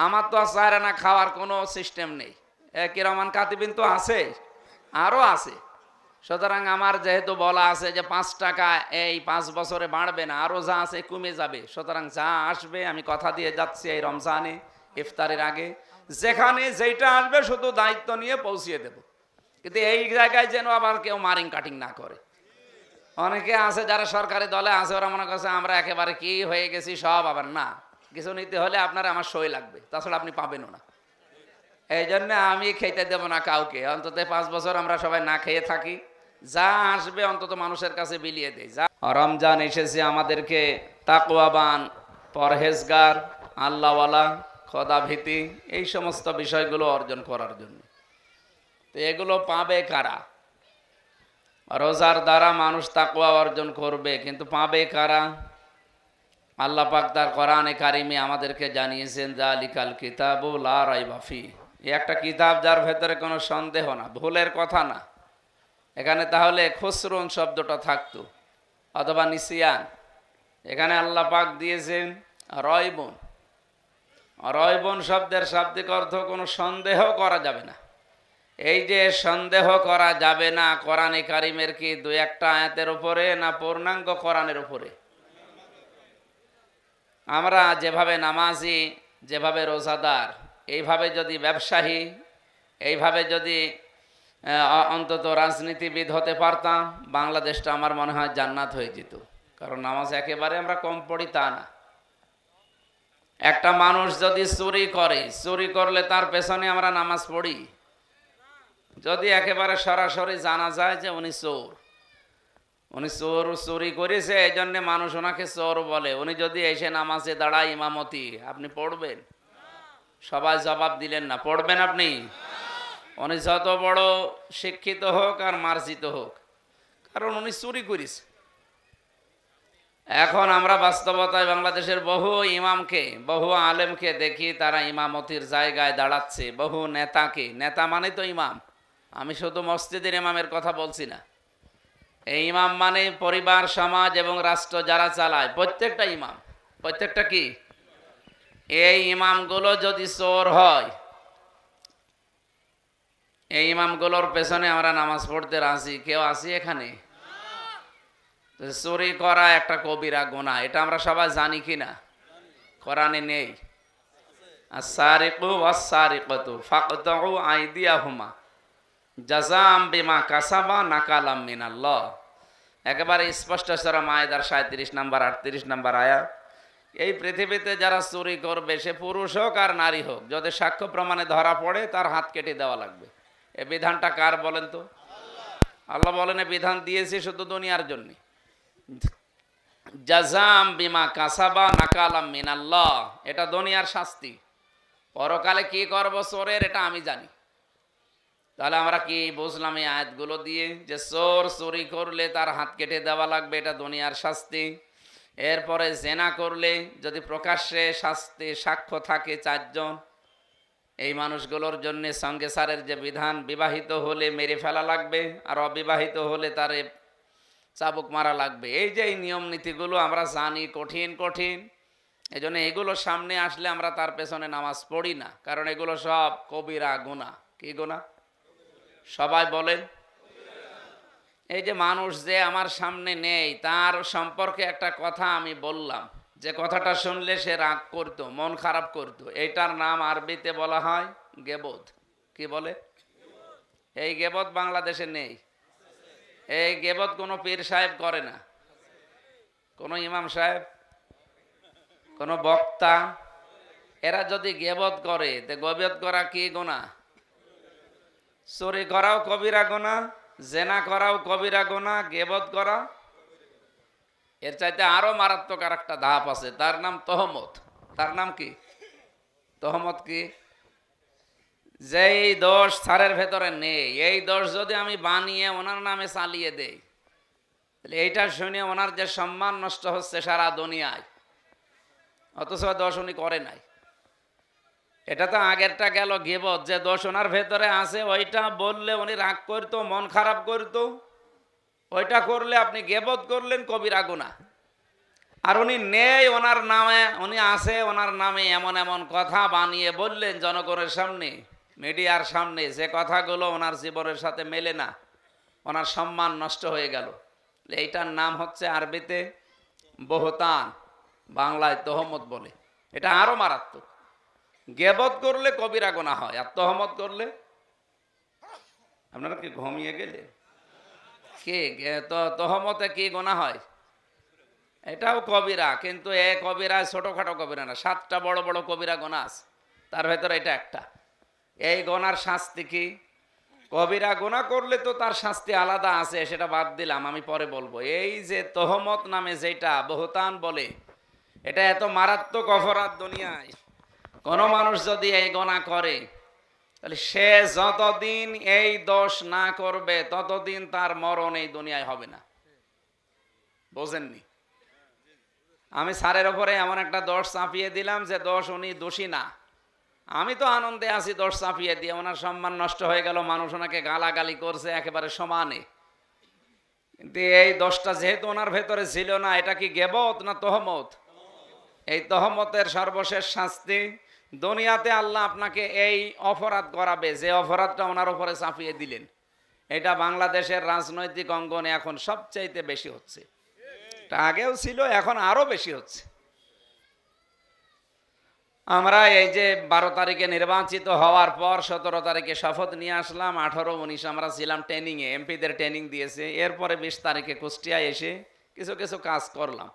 আমার তো আর চায় না খাওয়ার কোনো সিস্টেম নেই। কিরমান কাতিবিন তো আছে, আরও আছে। সুতরাং আমার যেহেতু বলা আছে যে 5 টাকা এই 5 বছরে বাড়বে না, আরও যা আছে কমে যাবে। সুতরাং যা আসবে আমি কথা দিয়ে যাচ্ছি এই রমজানে ইফতারের আগে যেখানে যেটা আসবে শুধু দায়িত্ব নিয়ে পৌঁছিয়ে দেব। কিন্তু এই জায়গায় যেন আবার কেউ মারিং কাটিং না করে। অনেকে আছে যারা সরকারি দলে আছে, ওরা মনে করছে আমরা একেবারে কি হয়ে গেছি সব। আবার না, কিছু নিতে হলে আপনার আমার সই লাগবে, তাছাড়া আপনি পাবেনও না। এই জন্য আমি খেতে দেব না কাউকে। অন্তত 5 বছর আমরা সবাই না খেয়ে থাকি, যা আসবে অন্তত মানুষের কাছে বিলিয়ে দেয়। যা রমজান এসেছে আমাদেরকে তাকওয়াবান, পরহেজগার, আল্লাহওয়ালা, খোদাভীতি এই সমস্ত বিষয়গুলো অর্জন করার জন্য। তো এগুলো পাবে কারা? রোজার দ্বারা মানুষ তাকওয়া অর্জন করবে, কিন্তু পাবে কারা? আল্লাহ পাক তার কোরআনে কারিমে আমাদেরকে জানিয়েছেন যালিকাল কিতাবু লা রাইবা ফি। এই একটা কিতাব যার ভেতরে কোনো সন্দেহ না, ভুলের কথা না। এখানে তাহলে খুসরুন শব্দটা থাকতো, অথবা নিসিয়ান। এখানে আল্লাহ পাক দিয়েছেন রয়বুন। রয়বুন শব্দের শাব্দিক অর্থ কোনো সন্দেহ করা যাবে না। এই যে সন্দেহ করা যাবে না, কোরআনে কারিমের কি 2-1টা আয়াতের উপরে না পূর্ণাঙ্গ কোরআনের উপরে? আমরা যেভাবে নামাজি, যেভাবে রোজাদার, এইভাবে যদি ব্যবসায়ী, এইভাবে যদি অন্তত রাজনীতিবিদ হতে পারতাম, বাংলাদেশটা আমার মনে হয় জান্নাত হয়ে যেত। কারণ নামাজ একেবারে আমরা কম পড়ি তা না। একটা মানুষ যদি চুরি করে, চুরি করলে তার পেছনে আমরা নামাজ পড়ি। যদি একেবারে সরাসরি জানা যায় যে উনি চোর, উনি চুরি করেছে, এই জন্য মানুষ ওনাকে চোর বলে, উনি যদি এসে নামাজে দাঁড়ায় ইমামতি, আপনি পড়বেন? সবাই জবাব দিলেন না। পড়বেন আপনি? উনি যত বড় শিক্ষিত হোক আর মার্জিত হোক, কারণ উনি চুরি করেছে। এখন আমরা বাস্তবতায় বাংলাদেশের বহু ইমামকে, বহু আলেমকে দেখি তারা ইমামতির জায়গায় দাঁড়াচ্ছে। বহু নেতাকে, নেতা মানে তো ইমাম, আমি শুধু মসজিদের ইমামের কথা বলছি না। এই ইমাম মানে পরিবার, সমাজ এবং রাষ্ট্র যারা চালায় প্রত্যেকটা ইমাম। প্রত্যেকটা কি? এই ইমামগুলো যদি চোর হয়, এই ইমামগুলোর পেছনে আমরা নামাজ পড়তে রাজি কেউ আছি এখানে? চুরি করা একটা কবিরা গুনাহ, এটা আমরা সবাই জানি কিনা? কোরআনে নেই? আস-সারিকু ওয়াস-সারিকাতু ফাকতাউ আইদিয়াহুমা জাযাম বিমা কাসাবা নাকালাম মিনাল্লাহ। একেবারে স্পষ্ট সূরা মায়েদার 37 নম্বর 38 নম্বর আয়াত। এই পৃথিবীতে যারা চুরি করবে, সে পুরুষ হোক আর নারী হোক, যদি সাক্ষ্য প্রমাণে ধরা পড়ে তার হাত কেটে দেওয়া লাগবে। এই বিধানটা কার বলেন তো? আল্লাহ বলেন এই বিধান দিয়েছি শুধু দুনিয়ার জন্য। জাযাম বিমা কাসাবা নাকালাম মিনাল্লাহ, এটা দুনিয়ার শাস্তি। পরকালে কি করব চোরের, এটা আমি জানি। তাহলে আমরা কি বুঝলাম এই আয়াতগুলো দিয়ে? যে চোর চুরি করলে তার হাত কেটে দেওয়া লাগবে, এটা দুনিয়ার শাস্তি। এরপরে জেনা করলে যদি প্রকাশ্যে শাস্তি সাক্ষ্য থাকে 4 জন, এই মানুষগুলোর জন্য সঙ্গে সারের যে বিধান, বিবাহিত হলে মেরে ফেলা লাগবে, আর অবিবাহিত হলে তারে চাবুক মারা লাগবে। এই যে এই নিয়ম নীতিগুলো আমরা জানি কঠিন কঠিন, এই জন্য এগুলো সামনে আসলে আমরা তার পেছনে নামাজ পড়ি না, কারণ এগুলো সব কবিরা গুনাহ। কি গুনাহ? সবাই বলেন। এই যে মানুষ যে আমার সামনে নেই, তার সম্পর্কে একটা কথা আমি বললাম, যে কথাটা শুনলে সে রাগ করতো, মন খারাপ করতো, এইটার নাম আরবিতে বলা হয় গীবত। কি বলে? এই গীবত বাংলাদেশে নেই। এই গীবত কোনো পীর সাহেব করে না, কোনো ইমাম সাহেব, কোনো বক্তা। এরা যদি গীবত করে, তো গীবত করা কি গুনাহ? চুরি করাও কবিরা গুনাহ, জেনা করাও কবিরা গুনাহ, গীবত করা এর চাইতে আরো মারাত্মক আর একটা ধাপ আছে, তার নাম তহমত। তার নাম কি? তহমত কি? যেই দোষ ছাড়ের ভেতরে নেই, এই দোষ যদি আমি বানিয়ে ওনার নামে চালিয়ে দেই, তাহলে এইটা শুনে ওনার যে সম্মান নষ্ট হচ্ছে সারা দুনিয়ায়, অথচ দোষ উনি করে নাই। এটা তো আগেরটা গেল গীবত, যে দোষ ওনার ভেতরে আছে ওইটা বললে উনি রাগ করতো, মন খারাপ করতো, ওইটা করলে আপনি গীবত করলেন, কবিরা গুনাহ। আর উনি নেই ওনার নামে, উনি আছে ওনার নামে এমন এমন কথা বানিয়ে বললেন জনগণের সামনে, মিডিয়ার সামনে, যে কথাগুলো ওনার জীবনের সাথে মেলে না, ওনার সম্মান নষ্ট হয়ে গেল। এইটার নাম হচ্ছে আরবিতে বহতান, বাংলায় তহমত বলে। এটা আরো মারাত্মক। গেবত করলে কবিরা গুনাহ হয়, আর তহমত করলে, আপনারা কি ঘুমিয়ে গেলে? তহমতে কি গুনাহ হয়? এটাও কবিরা, কিন্তু এ কবিরা ছোটখাটো কবিরা না, 7টা বড় বড় কবিরা গুনাহ আছে, তার ভেতরে এটা একটা। এই গুনার শাস্তি কি? কবিরা গুনাহ করলে তো তার শাস্তি আলাদা আছে, সেটা বাদ দিলাম, আমি পরে বলবো। এই যে তহমত নামে যেটা বহতান বলে, এটা এত মারাত্মক অপরাধ দুনিয়ায়। কোন মানুষ যদি এই গুনাহ করে, তাহলে সে যতদিন এই দোষ না করবে ততদিন তার মরণ এই দুনিয়ায় হবে না। বোঝেননি? আমি স্যারের ওপরে এমন একটা দোষ চাপিয়ে দিলাম যে দোষ উনি দোষী না, আমি তো আনন্দে আছি দোষ চাপিয়ে দিয়ে, ওনার সম্মান নষ্ট হয়ে গেল, মানুষ ওনাকে গালাগালি করছে একেবারে সমানে। কিন্তু এই দোষটা যেহেতু ওনার ভেতরে ছিল না, এটা কি গেবত না তহমত? এই তহমতের সর্বশেষ শাস্তি দুনিয়াতে আল্লাহ আপনাকে এই অপরাধ করাবে, যে অপরাধটা ওনার উপরে চাপিয়ে দিলেন। এটা বাংলাদেশের রাজনৈতিক অঙ্গনে এখন সবচাইতে বেশি হচ্ছে। এটা আগেও ছিল, এখন আরো বেশি হচ্ছে। আমরা এই যে 12 তারিখে নির্বাচিত হওয়ার পর 17 তারিখে শপথ নিয়ে আসলাম, 18, 19 আমরা ছিলাম ট্রেনিংয়ে, এমপিদের ট্রেনিং দিয়েছে। এরপরে 20 তারিখে কুষ্টিয়ায় এসে কিছু কিছু কাজ করলাম,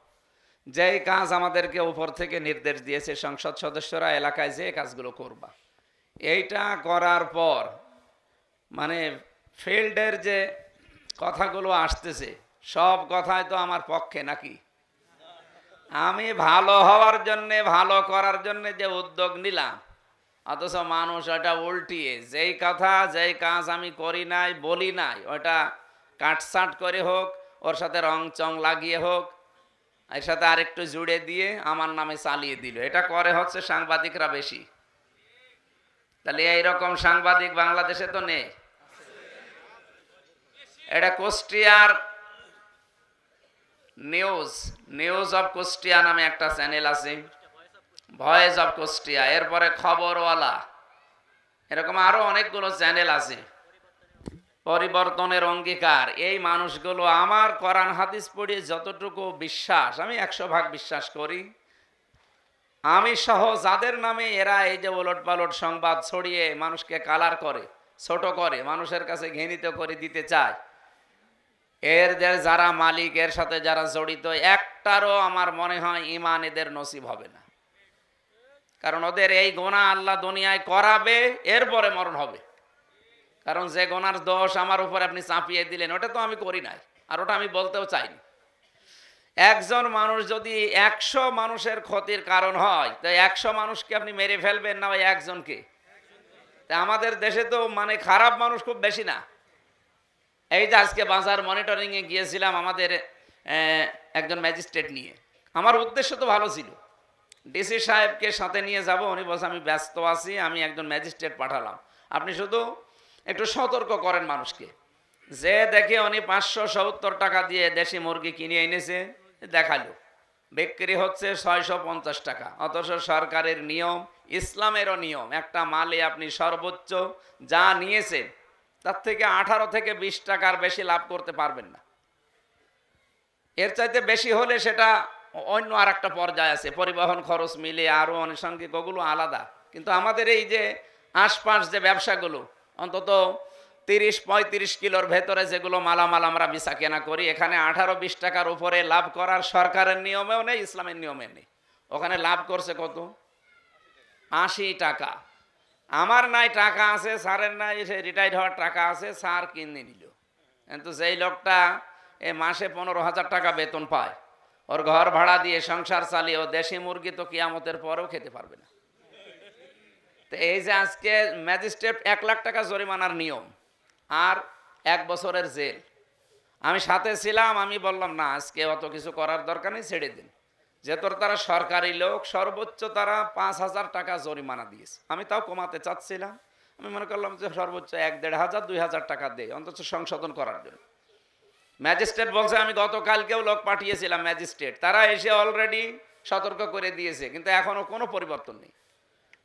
যেই কাজ আমাদেরকে উপর থেকে নির্দেশ দিয়েছে সংসদ সদস্যরা, এলাকায় যে কাজগুলো করবা। এইটা করার পর মানে ফিল্ডের যে কথাগুলো আসতেছে, সব কথাই তো আমার পক্ষে নাকি? আমি ভালো হওয়ার জন্যে, ভালো করার জন্যে যে উদ্যোগ নিলাম, অথচ মানুষ ওটা উল্টিয়ে যেই কথা যেই কাজ আমি করি নাই বলি নাই, ওটা কাটসাট করে হোক, ওর সাথে রং চং লাগিয়ে হোক, এর সাথে আরেকটু জুড়ে দিয়ে আমার নামে চালিয়ে দিল। এটা করে হচ্ছে সাংবাদিকরা বেশি। তাহলে এইরকম সাংবাদিক বাংলাদেশে তো নেই। এটা কুষ্টিয়ার নিউজ অফ কুষ্টিয়া নামে একটা চ্যানেল আছে, ভয়েস অফ কুষ্টিয়া, এরপরে খবরওয়ালা, এরকম আরো অনেকগুলো চ্যানেল আছে। পরিবর্তনের অঙ্গীকার, এই মানুষগুলো আমার কোরআন হাদিস পড়ে যতটুকু বিশ্বাস, আমি 100% বিশ্বাস করি, আমি সহ যাদের নামে এরা এই যে ওলট পালট সংবাদ ছড়িয়ে মানুষকে কালার করে, ছোট করে, মানুষের কাছে ঘৃণিত করে দিতে চায়, এর যারা মালিক, এর সাথে যারা জড়িত, একটারও আমার মনে হয় ঈমান এদের নসিব হবে না। কারণ ওদের এই গুনাহ আল্লাহ দুনিয়ায় করাবে, এরপরে মরণ হবে। কারণ যে গুনার দোষ আমার উপর আপনি চাপিয়ে দিলেন, ওটা তো আমি করি নাই, আর ওটা আমি বলতেও চাইনি। একজন মানুষ যদি 100 মানুষের ক্ষতির কারণ হয়, তো 100 মানুষকে আপনি মেরে ফেলবেন না, ওই একজনকে? তা আমাদের দেশে তো মানে খারাপ মানুষ খুব বেশি না। এই যে আজকে বাজার মনিটরিং এ গিয়েছিলাম আমাদের একজন ম্যাজিস্ট্রেট নিয়ে, আমার উদ্দেশ্য তো ভালো ছিল, ডিসি সাহেবকে সাথে নিয়ে যাব, উনি বলছে আমি ব্যস্ত আছি, আমি একজন ম্যাজিস্ট্রেট পাঠালাম, আপনি শুধু একটু সতর্ক করেন মানুষকে। যে দেখে উনি 570 টাকা দিয়ে দেশি মুরগি কিনে এনেছে, দেখালো বিক্রি হচ্ছে 650 টাকা, অথচ সরকারের নিয়ম, ইসলামেরও নিয়ম, একটা মালে আপনি সর্বোচ্চ যা নিয়েছেন তার থেকে 18 থেকে 20 টাকার বেশি লাভ করতে পারবেন না। এর চাইতে বেশি হলে সেটা অন্য আর একটা পর্যায়ে আছে, পরিবহন খরচ মিলে আরো আনুষঙ্গিক, ওগুলো আলাদা। কিন্তু আমাদের এই যে আশপাশ যে ব্যবসাগুলো, অন্তত 30-35 কিলোর ভেতরে যেগুলো মালামাল আমরা বেচা কেনা করি, এখানে 18-20 টাকার উপরে লাভ করার সরকারের নিয়মেও নেই, ইসলামের নিয়মে নেই। ওখানে লাভ করছে কত? 80 টাকা। আমার নাই টাকা আছে, স্যারের নাই, সে রিটায়ার্ড হওয়ার টাকা আছে, স্যার কিনে নিল। কিন্তু যেই লোকটা এ মাসে 15,000 টাকা বেতন পায়, ওর ঘর ভাড়া দিয়ে সংসার চালিয়ে, ও দেশি মুরগি তো কিয়ামতের পরেও খেতে পারবে না। তো এই যে আজকে ম্যাজিস্ট্রেট 1 লাখ টাকা জরিমানার নিয়ম আর 1 বছরের জেল, আমি সাথে ছিলাম, আমি বললাম না আজকে অত কিছু করার দরকার নেই, ছেড়ে দিন। যেহেতু তারা সরকারি লোক, সর্বোচ্চ তারা 5,000 টাকা জরিমানা দিয়েছে, আমি তাও কমাতে চাচ্ছিলাম। আমি মনে করলাম যে সর্বোচ্চ 1-1.5 হাজার 2,000 টাকা দেয় অন্তত সংশোধন করার জন্য। ম্যাজিস্ট্রেট বলছে আমি গতকালকেও লোক পাঠিয়েছিলাম ম্যাজিস্ট্রেট, তারা এসে অলরেডি সতর্ক করে দিয়েছে, কিন্তু এখনো কোনো পরিবর্তন নেই।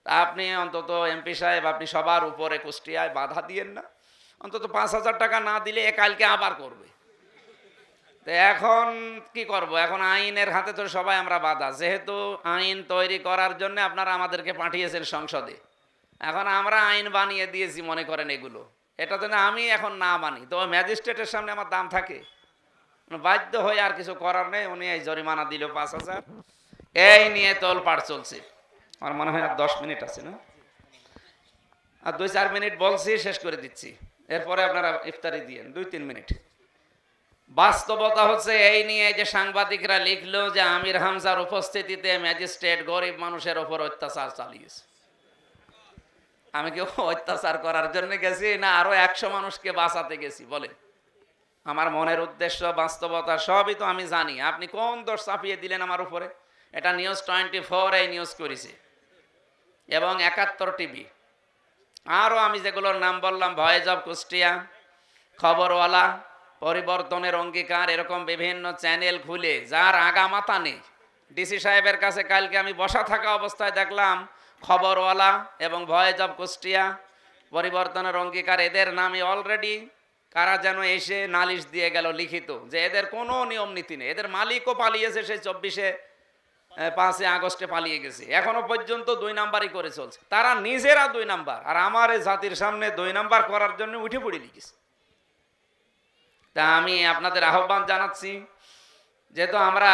তা আপনি অন্তত এমপি সাহেব, আপনি সবার উপরে কুষ্টিয়ায় বাধা দিয়েন না, অন্তত 5,000 টাকা না দিলে এ কালকে আবার করবে। তো এখন কি করব, এখন আইনের হাতে তো সবাই আমরা বাধা, যেহেতু আইন তৈরি করার জন্য আপনারা আমাদেরকে পাঠিয়েছেন সংসদে, এখন আমরা আইন বানিয়ে দিয়েছি মনে করেন এগুলো, এটা তো আমি এখন না মানি তো ম্যাজিস্ট্রেটের সামনে আমার দাম থাকে, বাধ্য হয়ে আর কিছু করার নেই, উনি এই জরিমানা দিল 5,000। এই নিয়ে তোলপাড় চলছে। আমার মনে হয় আর 10 মিনিট আছে না, আর 2-4 মিনিট বলছি, শেষ করে দিচ্ছি, এরপরে আপনারা ইফতারি দিয়েন 2-3 মিনিট। বাস্তবতা হচ্ছে এই নিয়ে যে সাংবাদিকরা লিখলো যে আমির হামজার উপস্থিতিতে ম্যাজিস্ট্রেট গরিব মানুষের ওপর অত্যাচার চালিয়েছে। আমি কি অত্যাচার করার জন্য গেছি না আরো 100 মানুষকে বাঁচাতে গেছি? বলেন, আমার মনের উদ্দেশ্য বাস্তবতা সবই তো আমি জানি। আপনি কোন দোষ চাপিয়ে দিলেন আমার উপরে? এটা নিউজ 24 এই নিউজ করেছে এবং 71 টিভি, আরও আমি যেগুলোর নাম বললাম, ভয়েস অফ কুষ্টিয়া, খবরওয়ালা, পরিবর্তনের অঙ্গীকার, এরকম বিভিন্ন চ্যানেল খুলে যার আগা মাথা নেই। ডিসি সাহেবের কাছে কালকে আমি বসা থাকা অবস্থায় দেখলাম খবরওয়ালা এবং ভয়েস অফ কুষ্টিয়া, পরিবর্তনের অঙ্গীকার, এদের নামে অলরেডি কারা যেন এসে নালিশ দিয়ে গেল লিখিত, যে এদের কোনো নিয়ম নীতি নেই, এদের মালিকও পালিয়েছে, সেই 5 আগস্টে পালিয়ে গেছে, এখনো পর্যন্ত 2 নাম্বারই করে চলছে, তারা নিজেরা 2 নাম্বার, আর আমার এই জাতির সামনে 2 নাম্বার করার জন্য উঠে পড়ে লিখেছে। তা আমি আপনাদের আহ্বান জানাচ্ছি, যেহেতু আমরা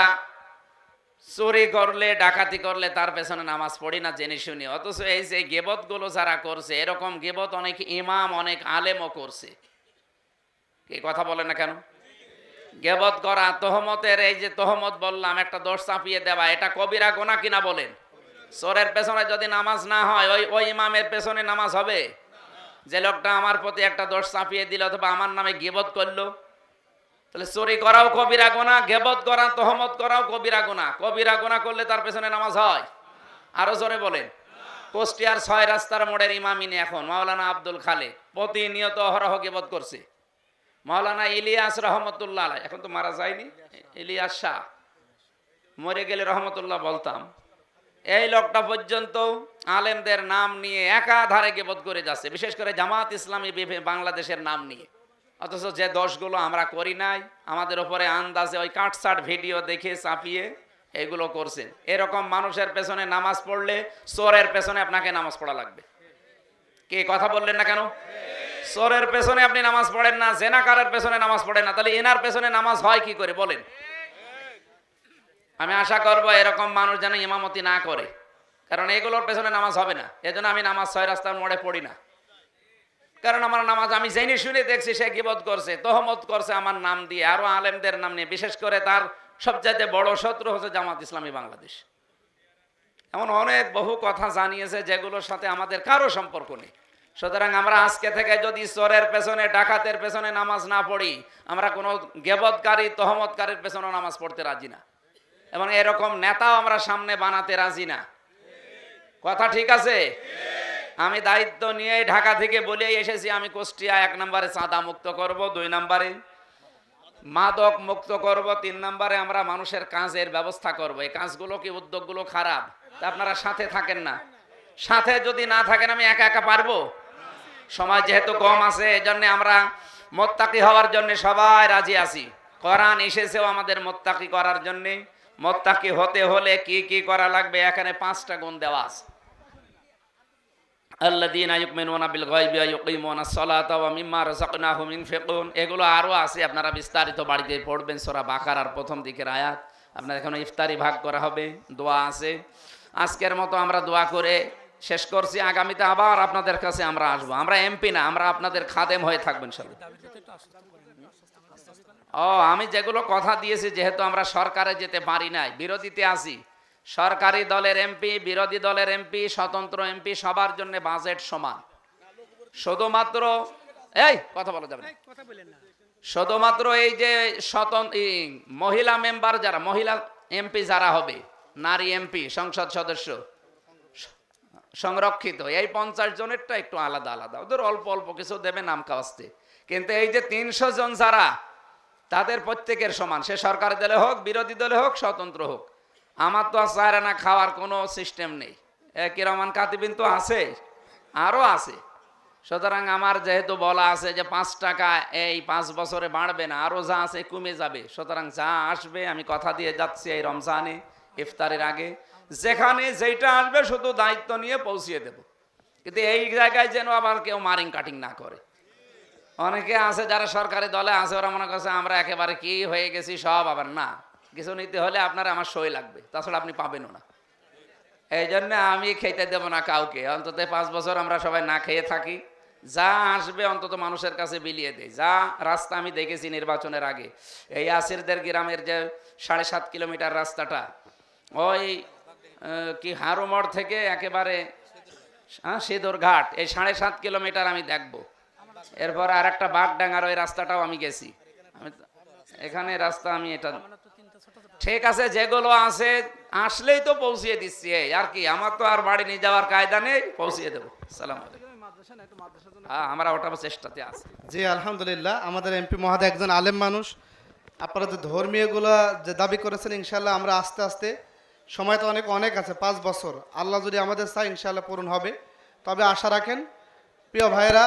চুরি করলে ডাকাতি করলে তার পেছনে নামাজ পড়ি না জেনে শুনি, অথচ এই যে গেবত গুলো যারা করছে, এরকম গেবত অনেক ইমাম অনেক আলেমও করছে, কি কথা বলে না কেন? গেবত করা, তহমতের, এই যে তহমত বললাম, একটা দোষ চাপিয়ে দেওয়া, এটা কবিরা গুনাহ কিনা বলেন? চোরের পেছনে যদি নামাজ না হয়, ওই ইমামের পেছনে নামাজ হবে? যে লোকটা আমার প্রতি একটা দোষ চাপিয়ে দিল অথবা আমার নামে গিবত করলো, তাহলে চুরি করাও কবিরা গুনাহ, গিবত করা, তহমত করাও কবিরা গুনাহ। কবিরা গুনাহ করলে তার পেছনে নামাজ হয়? আরো জোরে বলেন। কুষ্টিয়ার 6 রাস্তার মোড়ের ইমামিনী এখন মাওলানা আব্দুল খালেক প্রতিনিয়ত অহরহ গিবত করছে। মাওলানা ইলিয়াস রহমতুল্লাহ আলাইহি, এখন তো মারা যায়নি, ইলিয়াস শাহ, মরে গেলে রহমতুল্লাহ বলতাম, এই লোকটা পর্যন্ত আলেমদের নাম নিয়ে একাধারে গিবত করে যাচ্ছে, বিশেষ করে জামাত ইসলামী বাংলাদেশের নাম নিয়ে, অথচ যে দোষগুলো আমরা করি নাই, আমাদের উপরে আন্দাজে ওই কাটসাট ভিডিও দেখে চাপিয়ে এগুলো করছেন। এরকম মানুষের পেছনে নামাজ পড়লে চোরের পেছনে আপনাকে নামাজ পড়া লাগবে। কে কথা বললেন না কেন? চোরের পেছনে আপনি নামাজ পড়েন না, জেনাকারের পেছনে নামাজ পড়েন না, তাহলে এনার পেছনে নামাজ হয় কি করে বলেন? আমি আশা করব এরকম মানুষ যেন ইমামতি না করে, কারণ এগুলোর পেছনে নামাজ হবে না। এজন্য আমি নামাজ 6 রাস্তার মোড়ে পড়ি না, কারণ আমার নামাজ আমি জেনে শুনে দেখছি সে গিবত করছে, তহমত করছে আমার নাম দিয়ে, আরো আলেমদের নাম নিয়ে, বিশেষ করে তার সবচাইতে বড় শত্রু হচ্ছে জামাত ইসলামী বাংলাদেশ। এমন অনেক বহু কথা জানিয়েছে যেগুলোর সাথে আমাদের কারো সম্পর্ক নেই। সুতরাং আমরা আজকে থেকে যদি চোরের পেছনে, ডাকাতের পেছনে নামাজ না পড়ি, আমরা কোনো গেবতকারী, তহমতকারীর পেছনে নামাজ পড়তে রাজি না, এবং এরকম নেতাও আমরা সামনে বানাতে রাজি না। কথা ঠিক আছে? আমি দায়িত্ব নিয়ে ঢাকা থেকে বলেই এসেছি, আমি কুষ্টিয়া 1 নম্বরে চাঁদা মুক্ত করব, 2 নম্বরে মাদক মুক্ত করব, 3 নম্বরে আমরা মানুষের কাজের ব্যবস্থা করব। এই কাজগুলো কি, উদ্যোগগুলো খারাপ? তা আপনারা সাথে থাকেন না। সাথে যদি না থাকেন আমি একা একা পারবো? সময় যেহেতু কম আছে, এজন্য আমরা মোত্তাকি হওয়ার জন্য সবাই রাজি আছি। কোরআন এসেছেও আমাদের মোত্তাকি করার জন্য। মোত্তাকি হতে হলে কি কি করা লাগবে, এখানে 5টা গুণ দেওয়া আছে। আল্লাযীনা ইউমিনুনা বিল গায়বি ওয়া ইউকিমুনাস সালাতা ওয়া মিম্মা রাযাকনাহুম ইউনফিকুন, এগুলো আরো আছে, আপনারা বিস্তারিত বাড়িতে পড়বেন। সূরা বাকারার প্রথম দিকের আয়াত। আপনার এখানে ইফতারি ভাগ করা হবে, দোয়া আছে। আজকের মতো আমরা দোয়া করে শেষ করছি। আগামীতে আবার আপনাদের কাছে আমরা আসবো। আমরা এমপি না, আমরা আপনাদের খাদেম হয়ে থাকবো ইনশাআল্লাহ। আমি যেগুলো কথা দিয়েছি, যেহেতু আমরা সরকারে যেতে পারি নাই, বিরোধীতে আছি, সরকারি দলের এমপি, বিরোধী দলের এমপি, স্বতন্ত্র এমপি, সবার জন্য বাজেট সমান। শুধুমাত্র কথা বলা যাবে না, শুধুমাত্র এই যে মহিলা মেম্বার যারা, মহিলা এমপি যারা হবে, নারী এমপি, সংসদ সদস্য সংরক্ষিত, এই 50 জনেরটা একটু আলাদা আলাদা, ওদের অল্প অল্প কিছু দেবে নাম কাওয়াস্তে। কিন্তু এই যে 300 জন যারা তাদের প্রত্যেকের সমান, সে সরকারি দলে হোক, বিরোধী দলে হোক, স্বতন্ত্র হোক। আমার তো আর চায় না খাওয়ার কোনো সিস্টেম নেই, কিরমান কাতিবিন তো আছে, আরও আছে। সুতরাং আমার যেহেতু বলা আছে যে 5 টাকা এই 5 বছরে বাড়বে না, আরও যা আছে কমে যাবে, সুতরাং যা আসবে আমি কথা দিয়ে যাচ্ছি এই রমজানে ইফতারের আগে যেখানে যেটা আসবে শুধু দায়িত্ব নিয়ে পৌঁছিয়ে দেব। কিন্তু এই জায়গায় যেন আবার কেউ মারিং কাটিং না করে। অনেকে আছে যারা সরকারি দলে আছে, ওরা মনে করছে আমরা একেবারে কি হয়ে গেছি সব, আবার না, কিছু নিতে হলে আপনার আমার সই লাগবে, তাছাড়া আপনি পাবেনও না। এই জন্য আমি খেতে দেব না কাউকে, অন্তত 5 বছর আমরা সবাই না খেয়ে থাকি, যা আসবে অন্তত মানুষের কাছে বিলিয়ে দেয়। যা রাস্তা আমি দেখেছি নির্বাচনের আগে, এই আসিরদের গ্রামের যে 7.5 কিলোমিটার রাস্তাটা, ওই কি হারুমড় থেকে একেবারে সিঁদুর ঘাট, এই 7.5 কিলোমিটার আমি দেখবো। এরপর আর একটা বাগডাঙ্গার ওই রাস্তাটাও আমি গেছি। আমি এখানে রাস্তা আমি এটা ঠিক আছে, যেগুলো আছে আসলেই তো পৌঁছিয়ে দিচ্ছি, এই আর কি, আমার তো আর বাড়ি নিয়ে যাওয়ার কায়দা নেই, পৌঁছিয়ে দেবো। সালাম আলাইকুম। আমরা ওটা চেষ্টাতে আছি। জি আলহামদুলিল্লাহ, আমাদের এমপি মহোদয় একজন আলেম মানুষ। আপনারা যে ধর্মীয়গুলো যে দাবি করেছেন, ইনশাল্লাহ আমরা আস্তে আস্তে, সময় তো অনেক আছে, 5 বছর, আল্লাহ যদি আমাদের চায় ইনশাল্লাহ পূরণ হবে। তবে আশা রাখেন প্রিয় ভাইয়েরা,